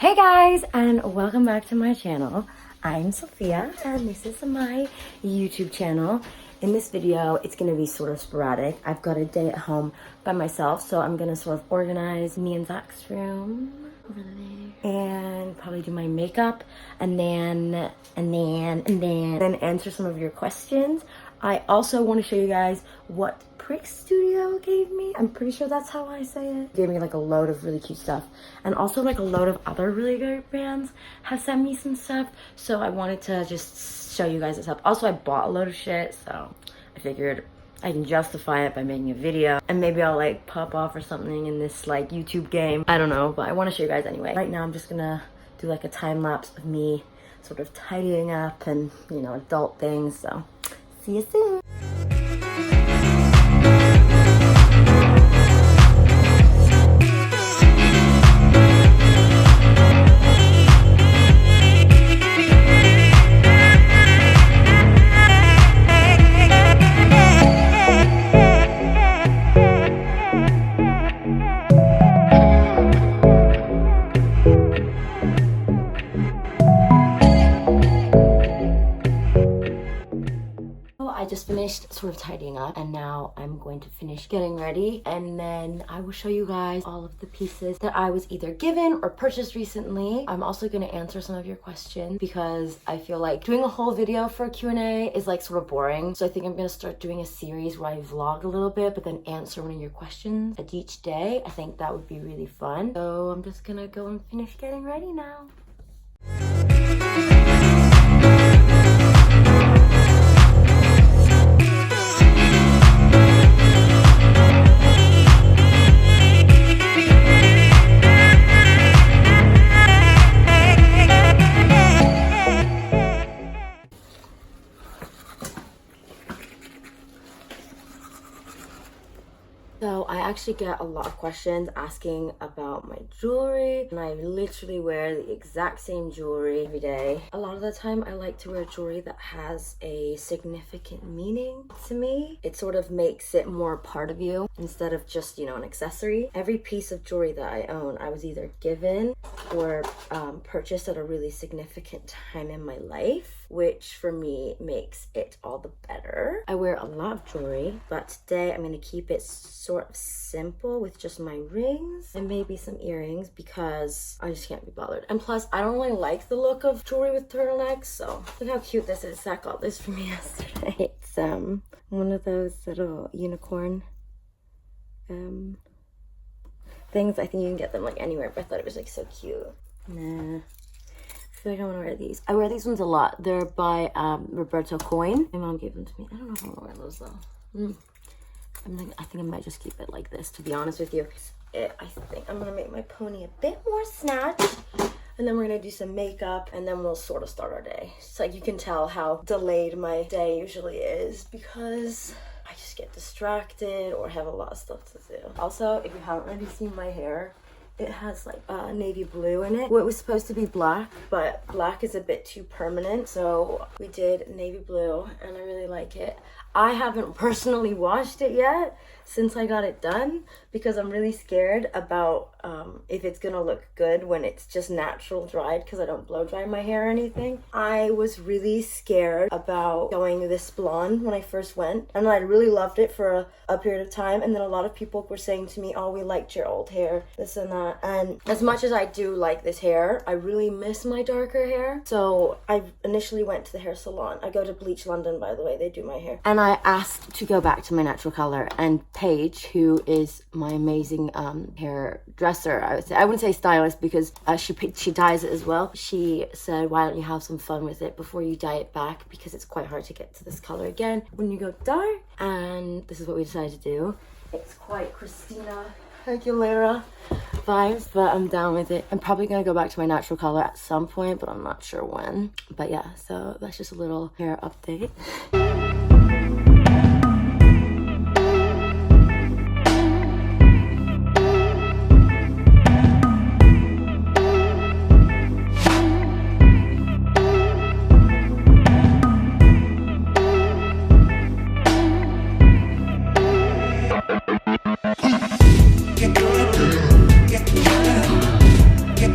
Hey guys, and welcome back to my channel. I'm Sophia, and this is my YouTube channel. In this video, it's gonna be sort of sporadic. I've got a day at home by myself, so I'm gonna sort of organize me and Zach's room over there, and probably do my makeup, and then answer some of your questions. I also want to show you guys what Prick Studio gave me. I'm pretty sure that's how I say it. Gave me like a load of really cute stuff, and also like a load of other really great brands have sent me some stuff, so I wanted to just show you guys this stuff. Also, I bought a load of shit, so I figured I can justify it by making a video, and maybe I'll like pop off or something in this like YouTube game. I don't know, but I want to show you guys anyway. Right now I'm just gonna do like a time lapse of me sort of tidying up and, you know, adult things. So see you soon. I just finished sort of tidying up, and now I'm going to finish getting ready, and then I will show you guys all of the pieces that I was either given or purchased recently. I'm also going to answer some of your questions because I feel like doing a whole video for a Q&A is like sort of boring. So I think I'm going to start doing a series where I vlog a little bit but then answer one of your questions at each day. I think that would be really fun. So I'm just going to go and finish getting ready now. So I actually get a lot of questions asking about my jewelry, and I literally wear the exact same jewelry every day. A lot of the time I like to wear jewelry that has a significant meaning to me. It sort of makes it more a part of you instead of just, you know, an accessory. Every piece of jewelry that I own, I was either given or purchased at a really significant time in my life, which for me makes it all the better. I wear a lot of jewelry, but today I'm going to keep it sort of simple with just my rings and maybe some earrings because I just can't be bothered. And plus, I don't really like the look of jewelry with turtlenecks, so look how cute this is. Zach got this for me yesterday. It's one of those little unicorn things. I think you can get them like anywhere, but I thought it was like so cute. Nah. I feel like I want to wear these. I wear these ones a lot. They're by Roberto Coin. My mom gave them to me. I don't know if I want to wear those though. I think I might just keep it like this, to be honest with you. I think I'm gonna make my pony a bit more snatched, and then we're gonna do some makeup, and then we'll sort of start our day. It's like you can tell how delayed my day usually is because I just get distracted or have a lot of stuff to do. Also, if you haven't already seen my hair, it has like navy blue in it. Well, it was supposed to be black, but black is a bit too permanent, so we did navy blue, and I really like it. I haven't personally washed it yet since I got it done because I'm really scared about if it's gonna look good when it's just natural dried, because I don't blow dry my hair or anything. I was really scared about going this blonde when I first went, and I really loved it for a period of time, and then a lot of people were saying to me, oh, we liked your old hair, this and that. And as much as I do like this hair, I really miss my darker hair. So I initially went to the hair salon. I go to Bleach London, by the way, they do my hair, and I asked to go back to my natural color, and Paige, who is my amazing hairdresser, I wouldn't say stylist because she dyes it as well. She said, why don't you have some fun with it before you dye it back, because it's quite hard to get to this color again when you go dark. And this is what we decided to do. It's quite Christina Aguilera vibes, but I'm down with it. I'm probably gonna go back to my natural color at some point, but I'm not sure when. But yeah, so that's just a little hair update. Get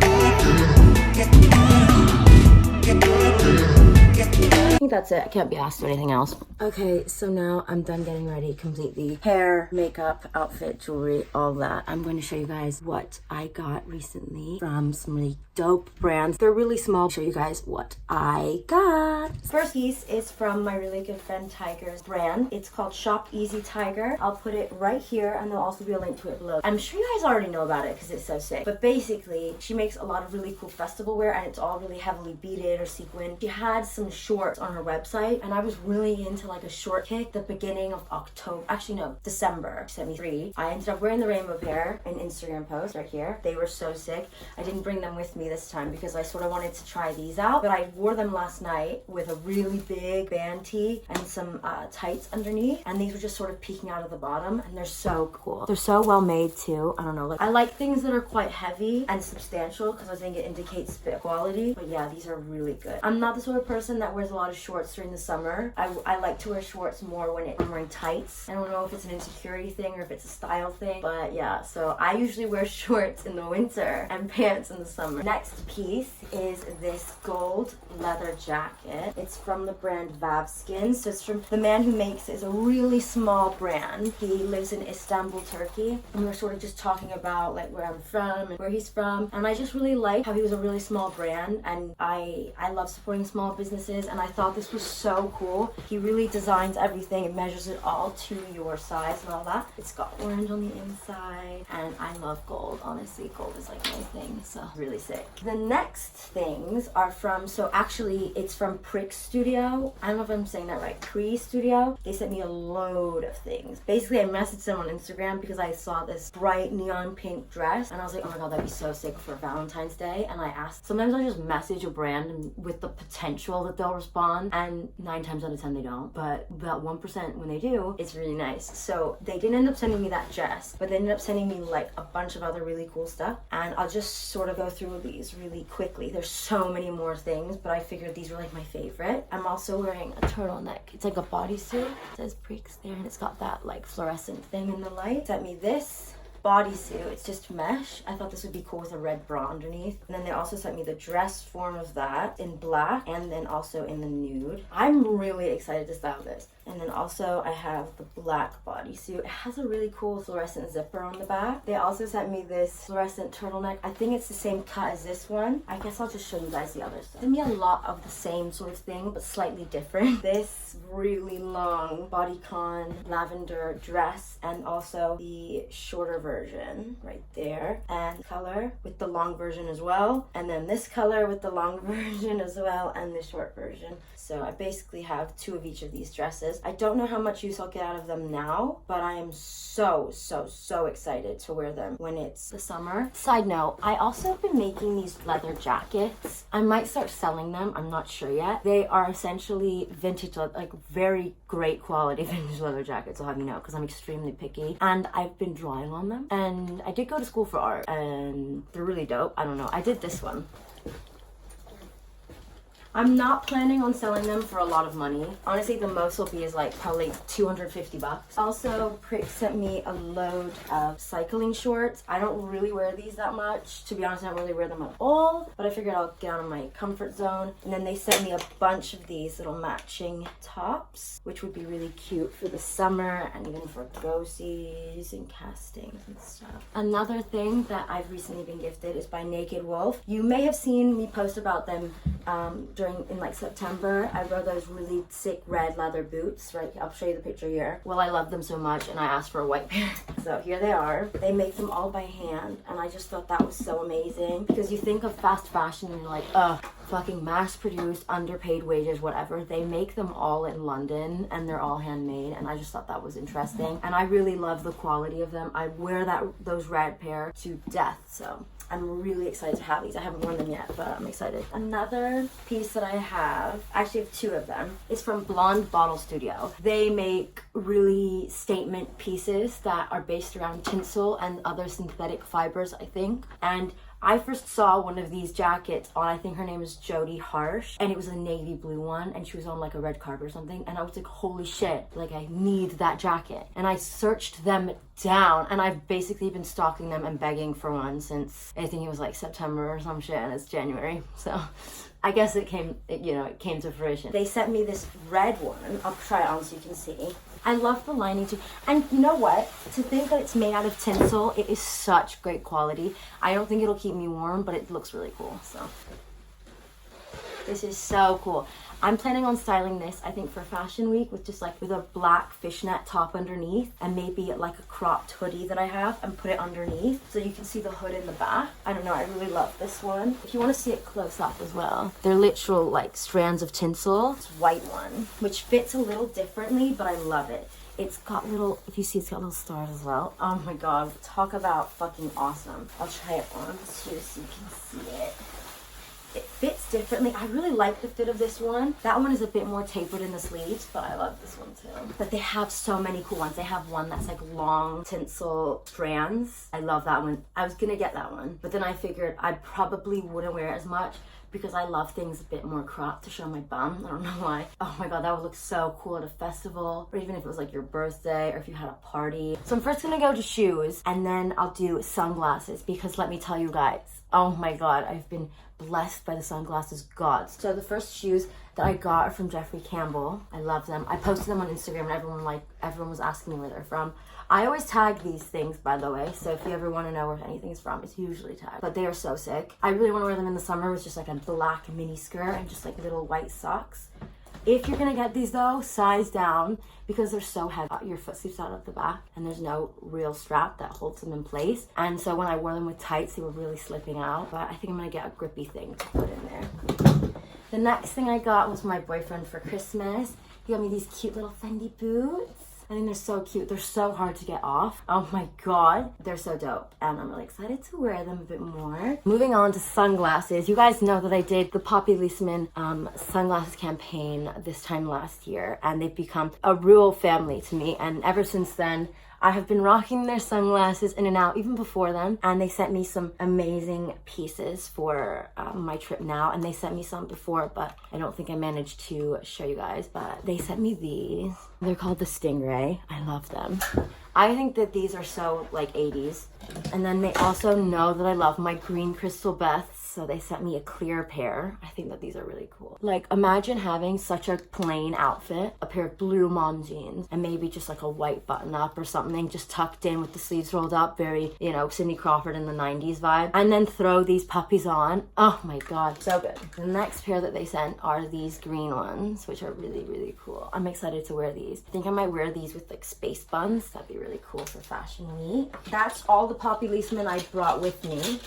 that's it. I can't be asked for anything else. Okay, so now I'm done getting ready completely. Hair, makeup, outfit, jewelry, all that. I'm going to show you guys what I got recently from some really dope brands. They're really small. I'll show you guys what I got. First piece is from my really good friend Tiger's brand. It's called Shop Easy Tiger. I'll put it right here and there'll also be a link to it below. I'm sure you guys already know about it because it's so sick. But basically, she makes a lot of really cool festival wear and it's all really heavily beaded or sequined. She had some shorts on her website and I was really into like a short kick the beginning of October. Actually, no, December. She sent me 3. I ended up wearing the rainbow pair in Instagram post right here. They were so sick. I didn't bring them with me this time because I sort of wanted to try these out, but I wore them last night with a really big band tee and some tights underneath, and these were just sort of peeking out of the bottom, and they're so cool. They're so well made too. I don't know, like I like things that are quite heavy and substantial because I think it indicates a bit of quality, but yeah, these are really good. I'm not the sort of person that wears a lot of shorts during the summer. I like to wear shorts more when I'm wearing tights. I don't know if it's an insecurity thing or if it's a style thing, but yeah, so I usually wear shorts in the winter and pants in the summer. Next piece is this gold leather jacket. It's from the brand Vavskin. So it's from the man who makes it is a really small brand. He lives in Istanbul, Turkey, and we're sort of just talking about like where I'm from and where he's from, and I just really like how he was a really small brand, and I love supporting small businesses, and I thought this was so cool. He really designs everything and measures it all to your size and all that. It's got orange on the inside, and I love gold. Honestly, gold is like my thing, so really sick. The next things are from, so actually it's from Prick Studio. I don't know if I'm saying that right. Cree Studio. They sent me a load of things. Basically, I messaged them on Instagram because I saw this bright neon pink dress and I was like, oh my god, that'd be so sick for Valentine's Day. And I asked, sometimes I just message a brand and with the potential that they'll respond, and 9 times out of 10 they don't, but about 1% when they do, it's really nice. So they didn't end up sending me that dress, but they ended up sending me like a bunch of other really cool stuff, and I'll just sort of go through these really quickly. There's so many more things, but I figured these were like my favorite. I'm also wearing a turtleneck. It's like a bodysuit. It says Pricks there, and it's got that like fluorescent thing in the light. Sent me this bodysuit. It's just mesh. I thought this would be cool with a red bra underneath. And then they also sent me the dress form of that in black and then also in the nude. I'm really excited to style this. And then also I have the black bodysuit. It has a really cool fluorescent zipper on the back. They also sent me this fluorescent turtleneck. I think it's the same cut as this one. I guess I'll just show you guys the other stuff. Sent me a lot of the same sort of thing, but slightly different. This really long bodycon lavender dress, and also the shorter version right there, and color with the long version as well, and then this color with the long version as well, and the short version. So I basically have 2 of each of these dresses. I don't know how much use I'll get out of them now, but I am so excited to wear them when it's the summer. Side note, I also have been making these leather jackets. I might start selling them, I'm not sure yet. They are essentially vintage, like very great quality vintage leather jackets, I'll have you know, because I'm extremely picky, and I've been drawing on them. And I did go to school for art, and they're really dope. I don't know, I did this one. I'm not planning on selling them for a lot of money. Honestly, the most will be is like probably 250 bucks. Also, Prick sent me a load of cycling shorts. I don't really wear these that much. To be honest, I don't really wear them at all, but I figured I'll get out of my comfort zone. And then they sent me a bunch of these little matching tops, which would be really cute for the summer and even for go-sees and castings and stuff. Another thing that I've recently been gifted is by Naked Wolf. You may have seen me post about them in like September. I wore those really sick red leather boots, right? I'll show you the picture here. Well, I love them so much and I asked for a white pair. So here they are. They make them all by hand, and I just thought that was so amazing, because you think of fast fashion and you're like, ugh, fucking mass produced, underpaid wages, whatever. They make them all in London and they're all handmade, and I just thought that was interesting. And I really love the quality of them. I wear those red pair to death, so I'm really excited to have these. I haven't worn them yet, but I'm excited. Another piece that I have, actually I have 2 of them, is from Blonde Bottle Studio. They make really statement pieces that are based around tinsel and other synthetic fibers, I think. And I first saw one of these jackets on, I think her name is Jody Harsh, and it was a navy blue one, and she was on like a red carpet or something, and I was like, holy shit, like I need that jacket. And I searched them down, and I've basically been stalking them and begging for one since I think it was like September or some shit, and it's January, so I guess it came to fruition. They sent me this red one. I'll try it on so you can see. I love the lining too. And you know what? To think that it's made out of tinsel, it is such great quality. I don't think it'll keep me warm, but it looks really cool. So this is so cool. I'm planning on styling this, I think, for Fashion Week with just like with a black fishnet top underneath and maybe like a cropped hoodie that I have and put it underneath so you can see the hood in the back. I don't know, I really love this one. If you want to see it close up as well, they're literal like strands of tinsel. It's white one, which fits a little differently, but I love it. It's got little, if you see, it's got little stars as well. Oh my god, talk about fucking awesome. I'll try it on too so you can see it. It fits differently. I really like the fit of this one. That one is a bit more tapered in the sleeves, but I love this one too. But they have so many cool ones. They have one that's like long tinsel strands. I love that one. I was gonna get that one, but then I figured I probably wouldn't wear it as much because I love things a bit more cropped to show my bum. I don't know why. Oh my god, that would look so cool at a festival, or even if it was like your birthday or if you had a party. So I'm first gonna go to shoes and then I'll do sunglasses because let me tell you guys, oh my god, I've been blessed by the sunglasses gods. So the first shoes that I got are from Jeffrey Campbell. I love them. I posted them on Instagram and everyone was asking me where they're from. I always tag these things, by the way, so if you ever want to know where anything's from, it's usually tagged. But they are so sick. I really want to wear them in the summer with just like a black mini skirt and just like little white socks. If you're gonna get these though, size down because they're so heavy. Your foot slips out of the back and there's no real strap that holds them in place. And so when I wore them with tights, they were really slipping out. But I think I'm gonna get a grippy thing to put in there. The next thing I got was my boyfriend for Christmas. He got me these cute little Fendi boots. I think they're so cute. They're so hard to get off. Oh my god. They're so dope. And I'm really excited to wear them a bit more. Moving on to sunglasses. You guys know that I did the Poppy Leisman sunglasses campaign this time last year. And they've become a real family to me. And ever since then, I have been rocking their sunglasses in and out even before them, and they sent me some amazing pieces for my trip now, and they sent me some before, but I don't think I managed to show you guys, but they sent me these. They're called the Stingray. I love them. I think that these are so like 80s. And then they also know that I love my green crystal Beths, so they sent me a clear pair. I think that these are really cool. Like imagine having such a plain outfit, a pair of blue mom jeans, and maybe just like a white button up or something just tucked in with the sleeves rolled up, very, you know, Cindy Crawford in the 90s vibe, and then throw these puppies on. Oh my god, so good. The next pair that they sent are these green ones, which are really, really cool. I'm excited to wear these. I think I might wear these with like space buns. That'd be really cool for Fashion Week. That's all the Poppy Leisman I brought with me.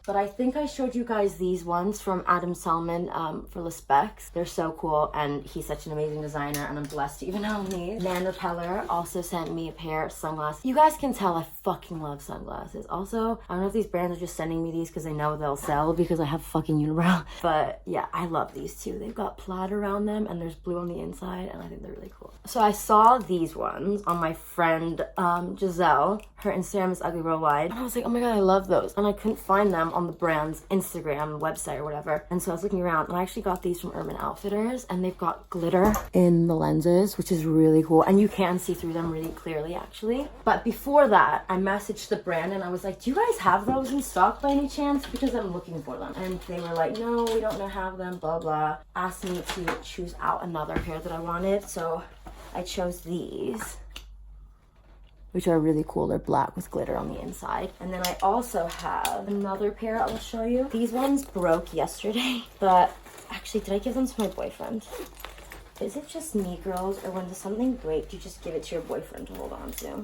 But I think I showed you guys these ones from Adam Selman for Le Specs. They're so cool, and he's such an amazing designer, and I'm blessed to even own these. Man Repeller also sent me a pair of sunglasses. You guys can tell I fucking love sunglasses. Also, I don't know if these brands are just sending me these because they know they'll sell because I have fucking unibrow. But yeah, I love these too. They've got plaid around them, and there's blue on the inside, and I think they're really cool. So I saw these ones on my friend Giselle. Her Instagram is Ugly Worldwide. And I was like, oh my god, I love those. And I couldn't find them on the brand's Instagram website or whatever. And so I was looking around and I actually got these from Urban Outfitters, and they've got glitter in the lenses, which is really cool. And you can see through them really clearly actually. But before that, I messaged the brand and I was like, do you guys have those in stock by any chance? Because I'm looking for them. And they were like, no, we don't have them, blah, blah. Asked me to choose out another pair that I wanted. So I chose these, which are really cool. They're black with glitter on the inside. And then I also have another pair I'll show you. These ones broke yesterday, but actually, did I give them to my boyfriend? Is it just me, girls, or when does something break, you just give it to your boyfriend to hold on to?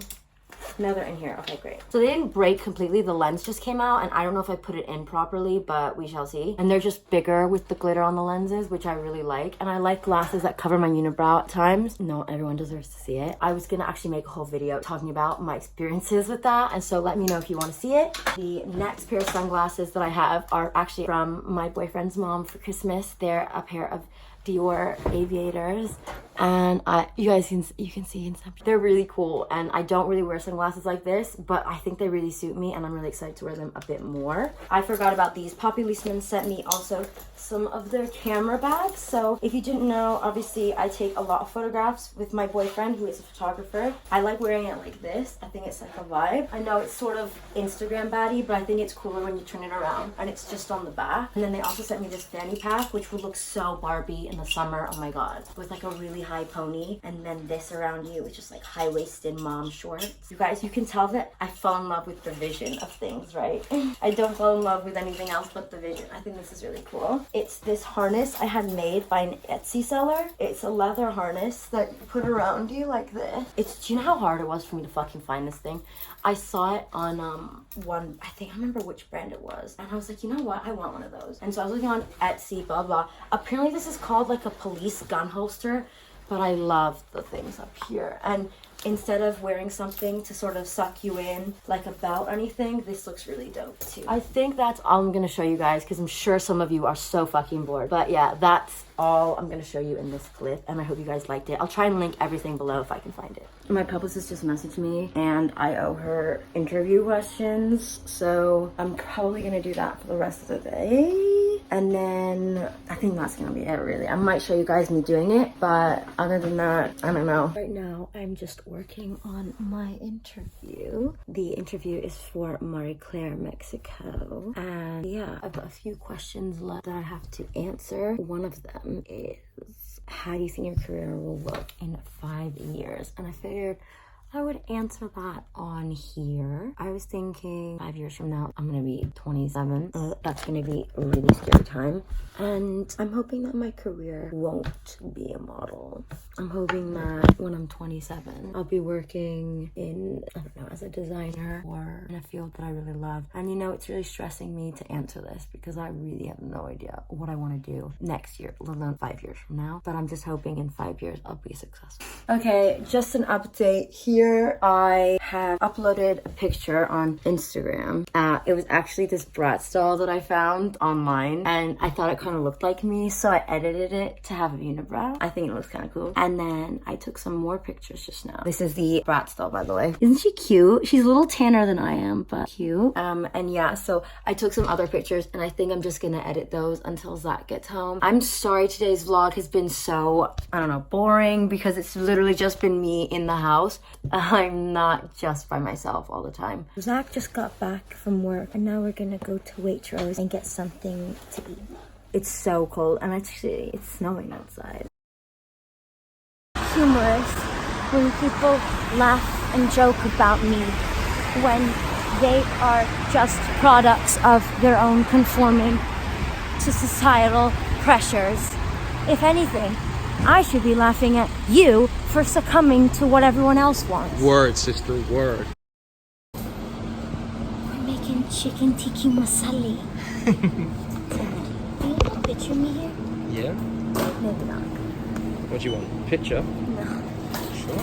No, they're in here. Okay, great. So they didn't break completely. The lens just came out, and I don't know if I put it in properly, but we shall see. And they're just bigger with the glitter on the lenses, which I really like. And I like glasses that cover my unibrow at times. No, everyone deserves to see it. I was gonna actually make a whole video talking about my experiences with that, and so let me know if you want to see it. The next pair of sunglasses that I have are actually from my boyfriend's mom for Christmas. They're a pair of Dior aviators, and you can see in some, they're really cool, and I don't really wear sunglasses like this, but I think they really suit me, and I'm really excited to wear them a bit more. I forgot about these. Poppy Leisman sent me also some of their camera bags. So if you didn't know, obviously I take a lot of photographs with my boyfriend, who is a photographer. I like wearing it like this. I think it's like a vibe. I know it's sort of Instagram baddie, but I think it's cooler when you turn it around, and it's just on the back. And then they also sent me this fanny pack, which would look so Barbie in the summer. Oh my god, with like a really high pony, and then this around you, which is like high-waisted mom shorts. You guys, you can tell that I fell in love with the vision of things, right? I don't fall in love with anything else but the vision. I think this is really cool. It's this harness I had made by an Etsy seller. It's a leather harness that you put around you like this. Do you know how hard it was for me to fucking find this thing? I saw it on I remember which brand it was, and I was like, you know what, I want one of those. And so I was looking on Etsy, blah blah. Apparently this is called like a police gun holster, but I love the things up here. And instead of wearing something to sort of suck you in like a belt or anything, this looks really dope too. I think that's all I'm gonna show you guys, because I'm sure some of you are so fucking bored. But yeah, that's all I'm gonna show you in this clip, and I hope you guys liked it. I'll try and link everything below if I can find it. My publicist just messaged me, and I owe her interview questions, so I'm probably gonna do that for the rest of the day. And then I think that's gonna be it, really. I might show you guys me doing it, but other than that, I don't know. Right now, I'm just working on my interview. The interview is for Marie Claire, Mexico. And yeah, I've got a few questions left that I have to answer. One of them is, how do you think your career will look in 5 years? And I figured I would answer that on here. I was thinking 5 years from now, I'm gonna be 27. That's gonna be a really scary time. And I'm hoping that my career won't be a model. I'm hoping that when I'm 27, I'll be working in, I don't know, as a designer or in a field that I really love. And you know, it's really stressing me to answer this because I really have no idea what I want to do next year, let alone 5 years from now. But I'm just hoping in 5 years I'll be successful. Okay, just an update here. I have uploaded a picture on Instagram. It was actually this Bratz doll that I found online, and I thought it kind of looked like me, so I edited it to have a unibrow. I think it looks kind of cool. And then I took some more pictures just now. This is the Bratz doll, by the way. Isn't she cute? She's a little tanner than I am, but cute. And yeah, so I took some other pictures, and I think I'm just gonna edit those until Zach gets home. I'm sorry today's vlog has been so, I don't know, boring, because it's literally just been me in the house. I'm not just by myself all the time. Zach just got back from work, and now we're gonna go to Waitrose and get something to eat. It's so cold, and actually it's snowing outside. Humorous when people laugh and joke about me when they are just products of their own conforming to societal pressures. If anything, I should be laughing at you for succumbing to what everyone else wants. Word, sister, word. We're making chicken tikka masala. Do you want a picture of me here? Yeah? Maybe not. What do you want? Picture? No. Sure.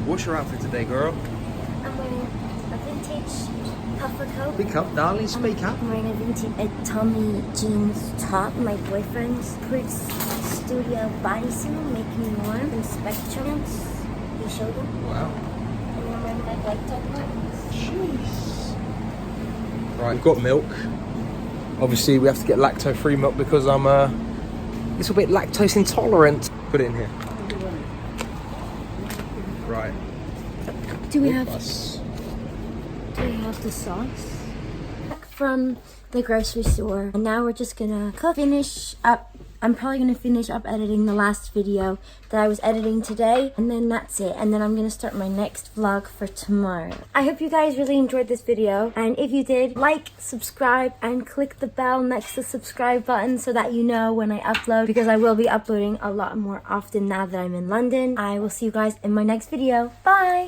What's your outfit today, girl? I'm wearing a vintage puffer coat. Speak up, darling, speak up. I'm wearing a vintage Tommy jeans top. My boyfriend's Prince Studio bodysuit, make me warm, and spectrums. You showed them? Wow. And I'm wearing my white top buttons. Jeez. Right, we've got milk. Obviously, we have to get lactose-free milk because I'm a little bit lactose intolerant. Put it in here. Right. Do we have the sauce? Back from the grocery store, and now we're just gonna finish up. I'm probably gonna finish up editing the last video that I was editing today, and then that's it. And then I'm gonna start my next vlog for tomorrow. I hope you guys really enjoyed this video, and if you did, like, subscribe, and click the bell next to the subscribe button so that you know when I upload, because I will be uploading a lot more often now that I'm in London. I will see you guys in my next video. Bye!